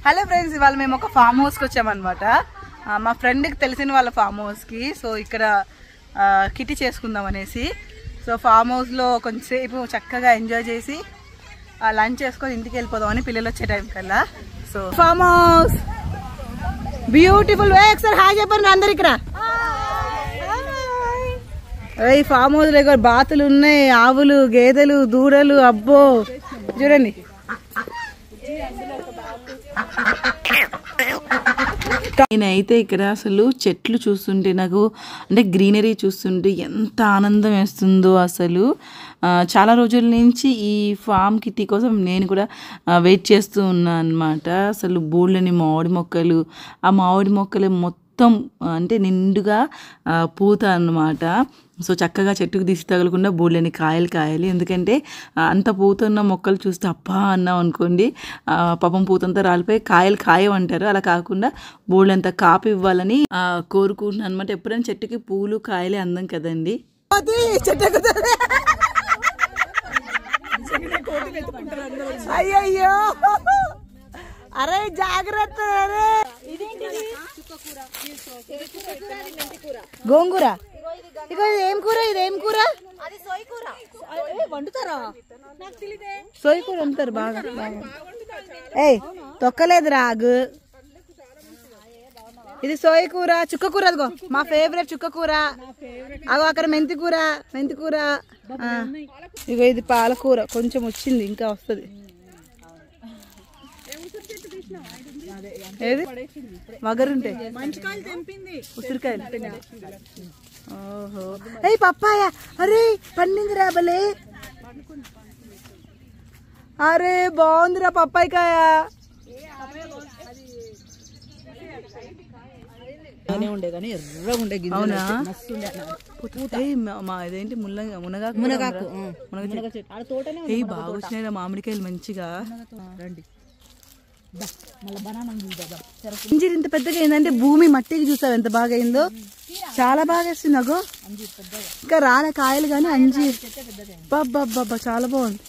Hello friends, ఇవాళ మేము ఒక ఫామ్ హౌస్కి వచ్చామన్నమాట. మా ఫ్రెండ్కి తెలిసిన వాళ్ళ ఫామ్ హౌస్కి. సో ఇక్కడ కిటీ చేసుకుందాం అనేసి. సో ఫామ్ హౌస్లో కొంచెంసేపు చక్కగా ఎంజాయ్ చేసి లంచ్ చేసుకొని ఇంటికి వెళ్ళిపోదామని పిల్లలు వచ్చే టైం కల్లా. So farm house beautiful. ఒకసారి హాయ్ చెప్పండి అందరు. ఇక్కడ ఈ ఫామ్ హౌస్ లో బాతులు ఉన్నాయి, ఆవులు, గేదెలు, దూడలు. అబ్బో చూడండి. నేనైతే ఇక్కడ అసలు చెట్లు చూస్తుంటే నాకు అంటే గ్రీనరీ చూస్తుంటే ఎంత ఆనందం వేస్తుందో అసలు. చాలా రోజుల నుంచి ఈ ఫామ్ కిటీ కోసం నేను కూడా వెయిట్ చేస్తూ ఉన్నాను అనమాట. అసలు బోళ్ళని మామిడి మొక్కలు, ఆ మామిడి మొక్కలు మొత్తం అంటే నిండుగా పూత అన్నమాట. సో చక్కగా చెట్టుకు తీసి తగలకుండా బోళ్ళని కాయలు కాయాలి. ఎందుకంటే అంత పూతున్న మొక్కలు చూస్తే అబ్బా అన్నాం అనుకోండి, పాపం పూతంతా రాలిపోయి కాయలు కాయమంటారు. అలా కాకుండా బోళ్ళంతా కాపు ఇవ్వాలని కోరుకుంటున్నాను అనమాట. ఎప్పుడైనా చెట్టుకి పూలు కాయలే అందం కదండి. అయ్యయ్యో అరే జాగ్రత్త. గోంగూర. ఇగో ఇదేం కూర? ఇదేం కూర? వండుతారా? సోయి కూర వండుతారు బాగా. ఏయ్ తొక్కలేదు రాగు. ఇది సోయి కూర, చుక్క కూర. అదిగో మా ఫేవరెట్ చుక్క కూర. అగో అక్కడ మెంతి కూర, మెంతి కూర. ఇగో ఇది పాలకూర, కొంచెం వచ్చింది, ఇంకా వస్తుంది. ఏది వగరుంటాయి, ఉసిరికాయలు. ఓహో అయ్యి పప్పాయ. అరే పండింది రాబలే. అరే బాగుందిరా పప్పాయికాయ. అవునా? ఇదేంటి మునగాకు. మునగాకు బాగా వచ్చినాయి మామిడికాయలు మంచిగా. అంజీర్ ఇంత పెద్దగా అయిందంటే భూమి మట్టికి చూసావు ఎంత బాగా అయిందో. చాలా బాగా వేస్తుంది. అగో ఇంకా రాలే కాయలు కానీ అంజీర్ బాబ్బా చాలా బాగుంది.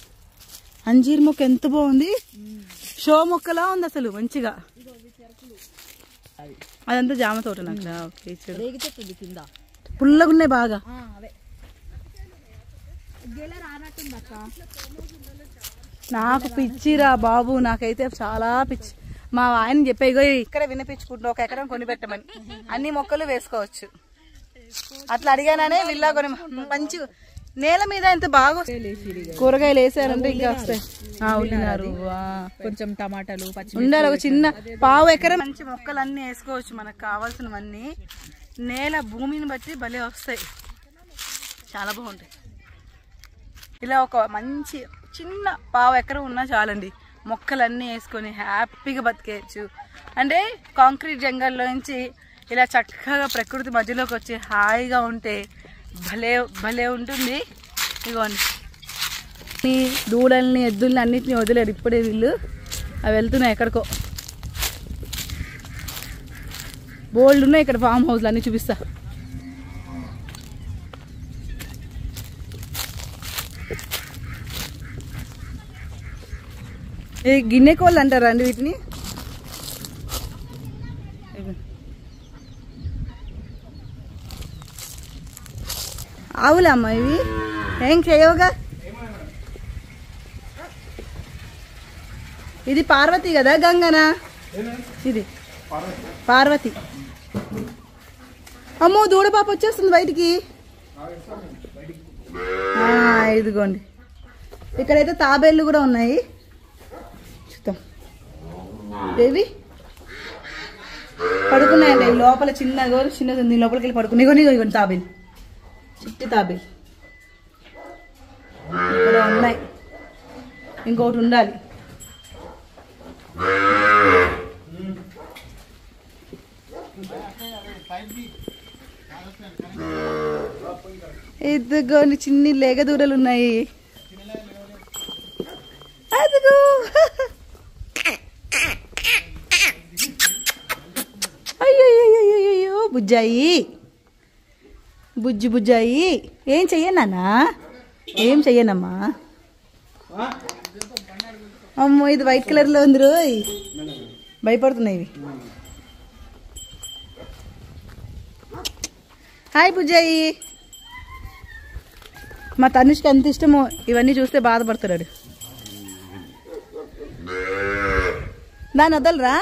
అంజీర్ మొక్క ఎంత బాగుంది, షో మొక్కలా ఉంది అసలు మంచిగా. అదంతా జామ తోట. పుల్లగా ఉన్నాయి బాగా. నాకు పిచ్చిరా బాబు, నాకైతే చాలా పిచ్చి. మా ఆయన చెప్పే ఇక్కడ వినిపించుకుంటూ 1 ఎకరం కొని పెట్టమని. అన్ని మొక్కలు వేసుకోవచ్చు అట్లా అడిగాననే విల్లా కొని. మంచి నేల మీద ఎంత బాగా కూరగాయలు వేసారంటే ఇంకా వస్తాయి. ఉల్లినారు, కొంచెం టమాటాలు, ఉండాలి. ఒక చిన్న 1/2 ఎకరం మంచి మొక్కలు అన్ని వేసుకోవచ్చు. మనకు కావాల్సినవన్నీ నేల భూమిని బట్టి భలే వస్తాయి, చాలా బాగుంటాయి. ఇలా ఒక మంచి చిన్న 1/2 ఎకరం ఉన్నా చాలండి, మొక్కలన్నీ వేసుకొని హ్యాపీగా బతికేయచ్చు. అంటే కాంక్రీట్ జంగల్లో నుంచి ఇలా చక్కగా ప్రకృతి మధ్యలోకి వచ్చి హాయిగా ఉంటే భలే భలే ఉంటుంది. ఇగోండి దూడల్ని, ఎద్దుల్ని అన్నిటిని వదిలేరు ఇప్పుడే వీళ్ళు. అవి వెళ్తున్నాయి ఎక్కడికో. బోల్డ్ ఉన్నాయి ఇక్కడ ఫామ్ హౌస్లు, అన్నీ చూపిస్తా. గిన్నె కోళ్ళు అంటారా అండి వీటిని? ఆవులమ్మా ఇవి. ఏం చేయవుగా. ఇది పార్వతి కదా, గంగనా? ఇది పార్వతి. అమ్మో దూడపాప వచ్చేస్తుంది బయటికి. ఇదిగోండి ఇక్కడైతే తాబేళ్ళు కూడా ఉన్నాయి. చూద్దాం. ఏవి పడుకున్నాయండి లోపల. చిన్నది లోపలికి వెళ్ళి పడుకున్నాయి. ఇగోండి తాబేలు, చిట్టి తాబేలు ఇక్కడ ఉన్నాయి. ఇంకొకటి ఉండాలి. ఇదిగోని చిన్ని లేగ దూడలు ఉన్నాయి. అదిగో అయ్యో బుజ్జాయి, బుజ్జాయి. ఏం చెయ్యనా? ఏం చెయ్యనమ్మా. అమ్మో ఇది వైట్ కలర్ లో ఉంది రోయ్. భయపడుతున్నాయి ఇవి. హాయ్ బుజ్జాయి. మా తనుష్కి ఎంత ఇష్టమో ఇవన్నీ చూస్తే బాధపడుతున్నాడు. దాన్ని వదలరా.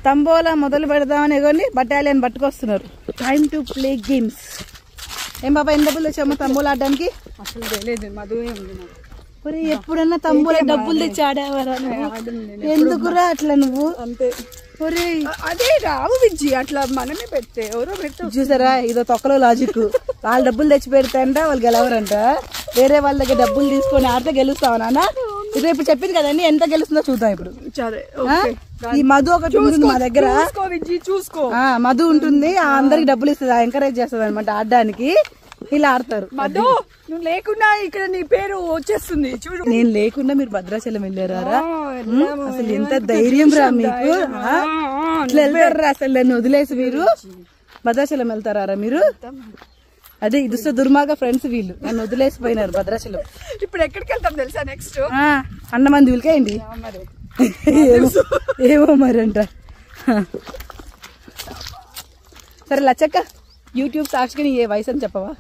తంబోలా మొదలు పెడదామని ఎగోండి బటాలియన్ పట్టుకొస్తున్నారు. Time to play games. ఏం బాబా ఎన్ని డబ్బులు తెచ్చామో తంబోలా ఆడడానికి? అసలు తెలియదు, మధువే ఉంది. ఒరే ఎప్పుడన్నా తంబోలా డబ్బులు తెచ్చి ఆడేవారా? ఎందుకురా అట్లా నువ్వు? అంతే. ఒరే అదే రావు విజ్జి, అట్లా మనమే పెడితే ఎవరో పెడితే. చూసారా ఇదో తొక్కలో లాజిక్. వాళ్ళు డబ్బులు తెచ్చి పెడతాంట, వాళ్ళు గెలవరంట. వేరే వాళ్ళ దగ్గర డబ్బులు తీసుకొని ఆడితే గెలుస్తావా నాన్న? ఇదో ఇప్పుడు చెప్పింది కదండి, ఎంత గెలుస్తుందో చూద్దాం ఇప్పుడు. ఈ మధు ఒకటి ఉంటుంది మా దగ్గర. చూసుకో, మధు ఉంటుంది, అందరికి డబ్బులు ఇస్తుంది, ఎంకరేజ్ చేస్తుంది అనమాట ఆడడానికి. ఇలా ఆడతారు. మధు నువ్వు లేకుండా ఇక్కడ నీ పేరు వచ్చేస్తుంది చూడు. నేను లేకుండా మీరు భద్రాచలం వెళ్ళారా? అసలు ఎంత ధైర్యం రా మీకు. ఇట్లా వెళ్తారా అసలు నన్ను వదిలేసి? మీరు భద్రాచలం వెళ్తారా మీరు? అదే ఇదుస్త దుర్మార్గ ఫ్రెండ్స్ వీళ్ళు, నన్ను వదిలేసిపోయినారు భద్రాచలం. ఇప్పుడు ఎక్కడికి వెళ్తాం తెలుసా? నెక్స్ట్ అన్నమంది వీళ్ళకేయండి. ఏమో మరి అంట. సరే లచ్చక్క, యూట్యూబ్ సాక్షిగా ఏ వయసు అని చెప్పవా?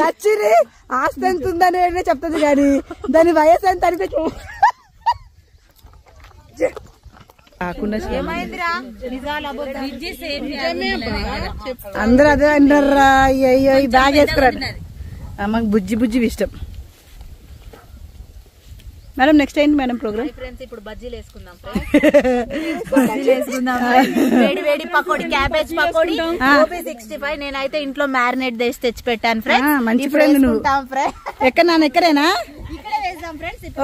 లచ్చిని ఆస్తి ఎంత ఉందని చెప్తుంది కానీ దాని వయసు ఎంత అనిపించు అందరూ అదే అంటారా? అయ్యో ఈ బ్యాగ్ వేసుకురాడు. మాకు బుజ్జి బుజ్జి ఇష్టం. మేడం నెక్స్ట్ ఏంటి మేడం ప్రోగ్రామ్? ఇప్పుడు బజ్జీలు వేసుకుందాం. వేడి వేడి పకోడీ, క్యాబేజ్ పకోడీ, గోబీ 65. నేనైతే ఇంట్లో మ్యారినేట్ చేసి తెచ్చి పెట్టాను ఫ్రెండ్స్. మంచి ఫ్రెండ్ నువ్వు. ఎక్కడ నాన్న? ఎక్కడేనా?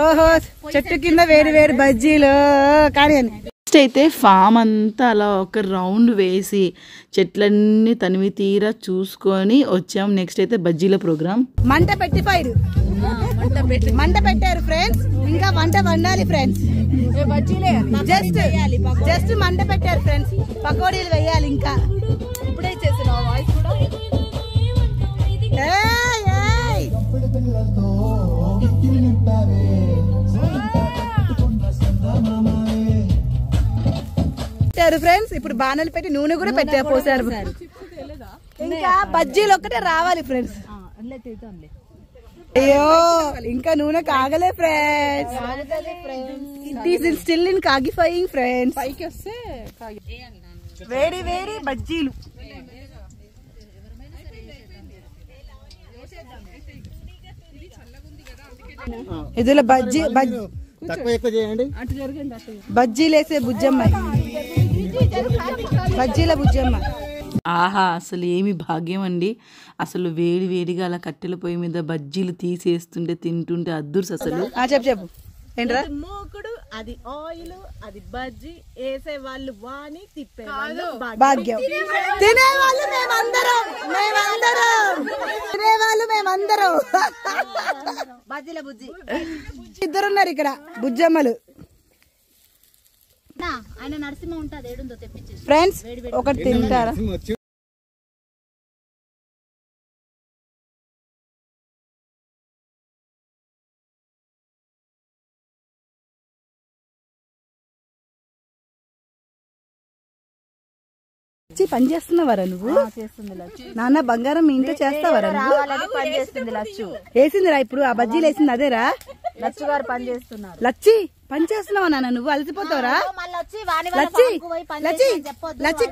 ఓహో, చెట్టు కింద వేడి వేడి బజ్జీలు. కానీ నెక్స్ట్ అయితే ఫామ్ అంతా అలా ఒక రౌండ్ వేసి చెట్లన్నీ తనివి తీరా చూసుకొని వచ్చాం. నెక్స్ట్ అయితే బజ్జీల ప్రోగ్రామ్. మంట పెట్టిపోయారు, మంట పెట్టారు ఫ్రెండ్స్. ఇంకా వంట వండాలి ఫ్రెండ్స్. జస్ట్ మంట పెట్టారు ఫ్రెండ్స్. పకోడీలు వేయాలి ఇంకా. ఇప్పుడే చేసిన వాయిస్ కూడా. ఫ్రెండ్స్ ఇప్పుడు బాణలు పెట్టి నూనె కూడా పోసారు. ఇంకా బజ్జీలు ఒక్కటే రావాలి ఫ్రెండ్స్. అయ్యో ఇంకా నూనె కాగలే friends. It is still in కాగిఫైయింగ్ ఫ్రెండ్స్. పైకి వస్తే వేడి వేడి బజ్జీలు. ఇదిలో బజ్జీలు వేసే బుజ్జమ్మ, బజ్జీల బుజ్జమ్మ. ఆహా అసలు ఏమి భాగ్యం అండి. అసలు వేడి వేడిగా అలా కట్టెల పొయ్యి మీద బజ్జీలు తీసేస్తుంటే తింటుంటే అద్దుర్స్ అసలు. చెప్పు ఏంట్రా? మూకుడు అది ఆయిల్, అది బజ్జీ వేసే వాళ్ళు వాణి, తిప్పే భాగ్యం. తినేవాళ్ళు మేమందరం, తినేవాళ్ళు మేమందరం. బజ్జీల బుజ్జి ఇద్దరున్నారు ఇక్కడ బుజ్జమ్మలు. ఆయన నరసింహ ఉంటుంది, ఏడుందో తెప్పించేసి ఫ్రెండ్స్ ఒకటి తింటారా? పని చేస్తున్నావరా నువ్వు? నాన్న బంగారం మీ ఇంట్లో చేస్తావరా నువ్వు? వేసిందిరా ఇప్పుడు ఆ బజ్జీలు వేసింది అదేరా? లచ్చు గారు పని చేస్తున్నారు. లచ్చి పని చేస్తున్నావా నాన్న? నువ్వు అలసిపోతావురా? లచ్చి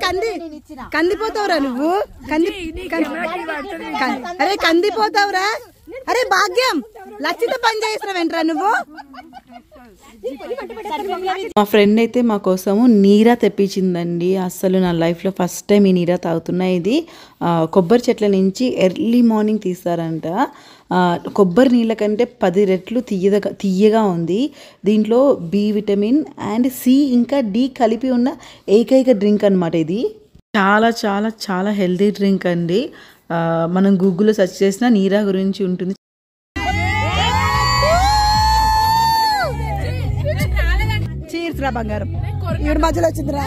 కందిపోతావురా నువ్వు? అరే కందిపోతావురా? అరే భాగ్యం లచ్చితో పని చేస్తున్నావేంట్రా నువ్వు? మా ఫ్రెండ్ అయితే మా కోసము నీరా తెప్పించిందండి. అసలు నా లైఫ్లో ఫస్ట్ టైం ఈ నీరా తాగుతున్నా. ఇది కొబ్బరి చెట్ల నుంచి ఎర్లీ మార్నింగ్ తీస్తారంట. కొబ్బరి నీళ్ళ కంటే 10 రెట్లు తీయగా ఉంది. దీంట్లో బి విటమిన్ అండ్ సి ఇంకా డి కలిపి ఉన్న ఏకైక డ్రింక్ అనమాట ఇది. చాలా చాలా చాలా హెల్తీ డ్రింక్ అండి. మనం గూగుల్లో సెర్చ్ చేసిన నీరా గురించి ఉంటుంది. చీర్స్ రా బంగారం. ఈవిడ మధ్యలో వచ్చిందిరా.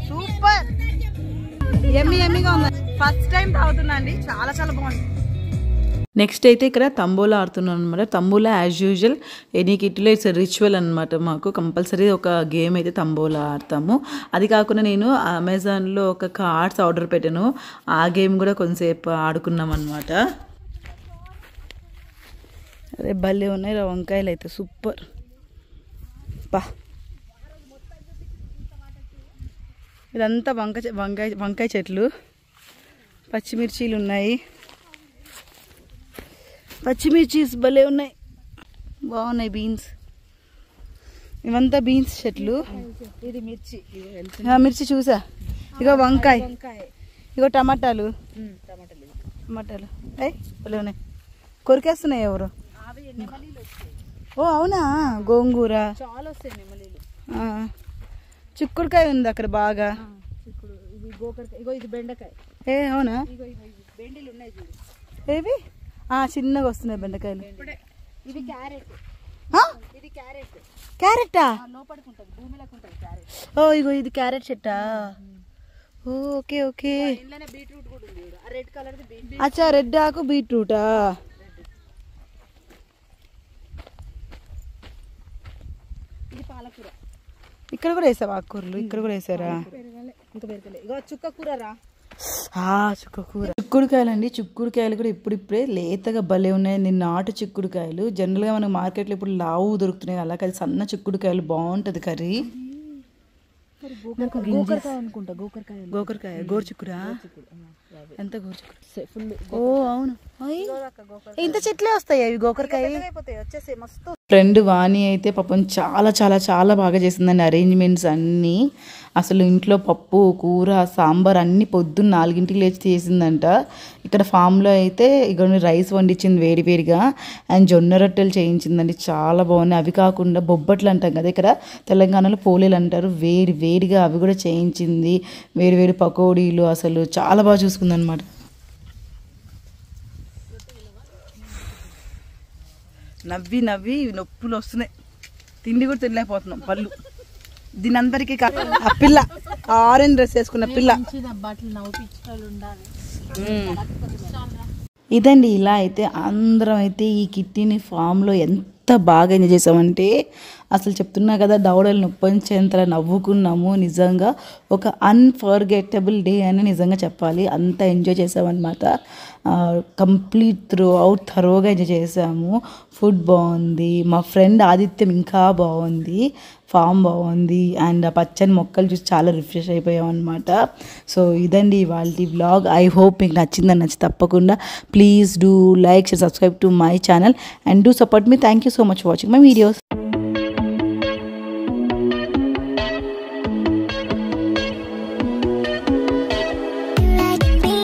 సూపర్. ఎమ్మిగా ఉంది. ఫస్ట్ టైం తాగుతున్నా అండి, చాలా చాలా బాగుంది. నెక్స్ట్ అయితే ఇక్కడ తంబోలా ఆడుతున్నాం అనమాట. తంబోలా యాజ్ యూజువల్ ఎనీ కిట్లో ఇట్స్ రిచువల్ అనమాట. మాకు కంపల్సరీ ఒక గేమ్ అయితే తంబోలా ఆడతాము. అది కాకుండా నేను అమెజాన్లో ఒక కార్డ్స్ ఆర్డర్ పెట్టాను. ఆ గేమ్ కూడా కొంతసేపు ఆడుకున్నాం అనమాట. అదే భలే ఉన్నాయి రా వంకాయలు అయితే, సూపర్ బా. ఇదంతా వంకాయ చెట్లు, పచ్చిమిర్చీలు ఉన్నాయి. పచ్చిమిర్చీస్ భలే ఉన్నాయి, బాగున్నాయి. బీన్స్, ఇవంతా బీన్స్ చెట్లు. ఇది మిర్చి, మిర్చి చూసా. ఇగో వంకాయ, ఇగో టమాటాలు. అయ్యి భలే ఉన్నాయి. కొరికేస్తున్నాయి ఎవరు? ఓ అవునా, గోంగూర చాలా వస్తాయి నెమలీలు. చిక్కుడుకాయ ఉంది అక్కడ బాగా. ఇది గోకరకాయ, ఇగో ఇది బెండకాయ. అవునా, బెండీలు ఉన్నాయి చూడు. ఏవి చిన్నగా వస్తున్నాయి బెండకాయలు. ఇది క్యారెట్, ఇది క్యారెట్. క్యారెట్టా? లోపలికి ఉంటుంది, భూమిలోకి ఉంటుంది క్యారెట్. ఇగో ఇది క్యారెట్ చెట్టా? Okay okay. ఇంట్లోనే బీట్రూట్ కూడా ఉంది, ఆ రెడ్ కలర్ ది. అచ్చా, రెడ్ ఆకు బీట్రూటా? ఇది పాలకూర. ఇక్కడ కూడా వేసావా ఆకుకూరలు? ఇక్కడ కూడా వేసారా? ఇంకా పెరగలే. ఇగో చుక్క కూర రా. చుక్కకూర. చిక్కుడుకాయలు అండి. చిక్కుడుకాయలు కూడా ఇప్పుడిప్పుడే లేతగా భలే ఉన్నాయి. నాటు చిక్కుడుకాయలు జనరల్గా మనకు మార్కెట్లో ఇప్పుడు లావు దొరుకుతున్నాయి, అలా కాదు సన్న చిక్కుడుకాయలు బాగుంటుంది కర్రీ. గోకరకాయ అనుకుంటా, గోకరకాయ, గోరుచిక్కుడా? ఎంత గోరుచిక్కుడు? ఫుల్. అవును, ఇంత చెట్లే వస్తాయి అవి గోకరకాయ. వచ్చేసి మస్తు. ఫ్రెండ్ వాణి అయితే పాపం చాలా చాలా చాలా బాగా చేసిందండి అరేంజ్మెంట్స్ అన్నీ. అసలు ఇంట్లో పప్పు, కూర, సాంబార్ అన్నీ పొద్దున్న 4ంటికి లేచి చేసిందంట. ఇక్కడ ఫామ్లో అయితే ఇక్కడ రైస్ వండించింది వేడి వేడిగా, అండ్ జొన్న రొట్టెలు చేయించిందండి, చాలా బాగున్నాయి. అవి కాకుండా బొబ్బట్లు అంటాం కదా, ఇక్కడ తెలంగాణలో పోలేలు అంటారు, వేడి వేడిగా అవి కూడా చేయించింది. వేడి వేడి పకోడీలు, అసలు చాలా బాగా చూసుకుందనమాట. నవ్వి నవ్వి నొప్పులు వస్తున్నాయి, తిండి కూడా తినలేకపోతున్నాం పళ్ళు. దీని అందరికీ ఆ పిల్ల ఆరెంజ్ డ్రెస్ వేసుకున్న పిల్ల. ఇదండి, ఇలా అయితే అందరం అయితే ఈ కిట్టీని ఫామ్లో ఎంత బాగా ఎంజాయ్ చేసామంటే అసలు చెప్తున్నా కదా, దవడలు నొప్పించేంతలా నవ్వుకున్నాము. నిజంగా ఒక అన్ఫర్గెటబుల్ డే అని నిజంగా చెప్పాలి. అంత ఎంజాయ్ చేసామన్నమాట. కంప్లీట్ త్రూ అవుట్ థరోగా ఎంజాయ్ చేసాము. ఫుడ్ బాగుంది, మా ఫ్రెండ్ ఆదిత్యం ఇంకా బాగుంది, ఫామ్ బాగుంది, అండ్ ఆ పచ్చని మొక్కలు చూసి చాలా రిఫ్రెష్ అయిపోయాం అనమాట. సో ఇదండి ఇవాళ వ్లాగ్. ఐ హోప్ మీకు నచ్చిందని. నచ్చి తప్పకుండా please do like, share, subscribe to my channel and do support me. Thank you so much for watching my videos.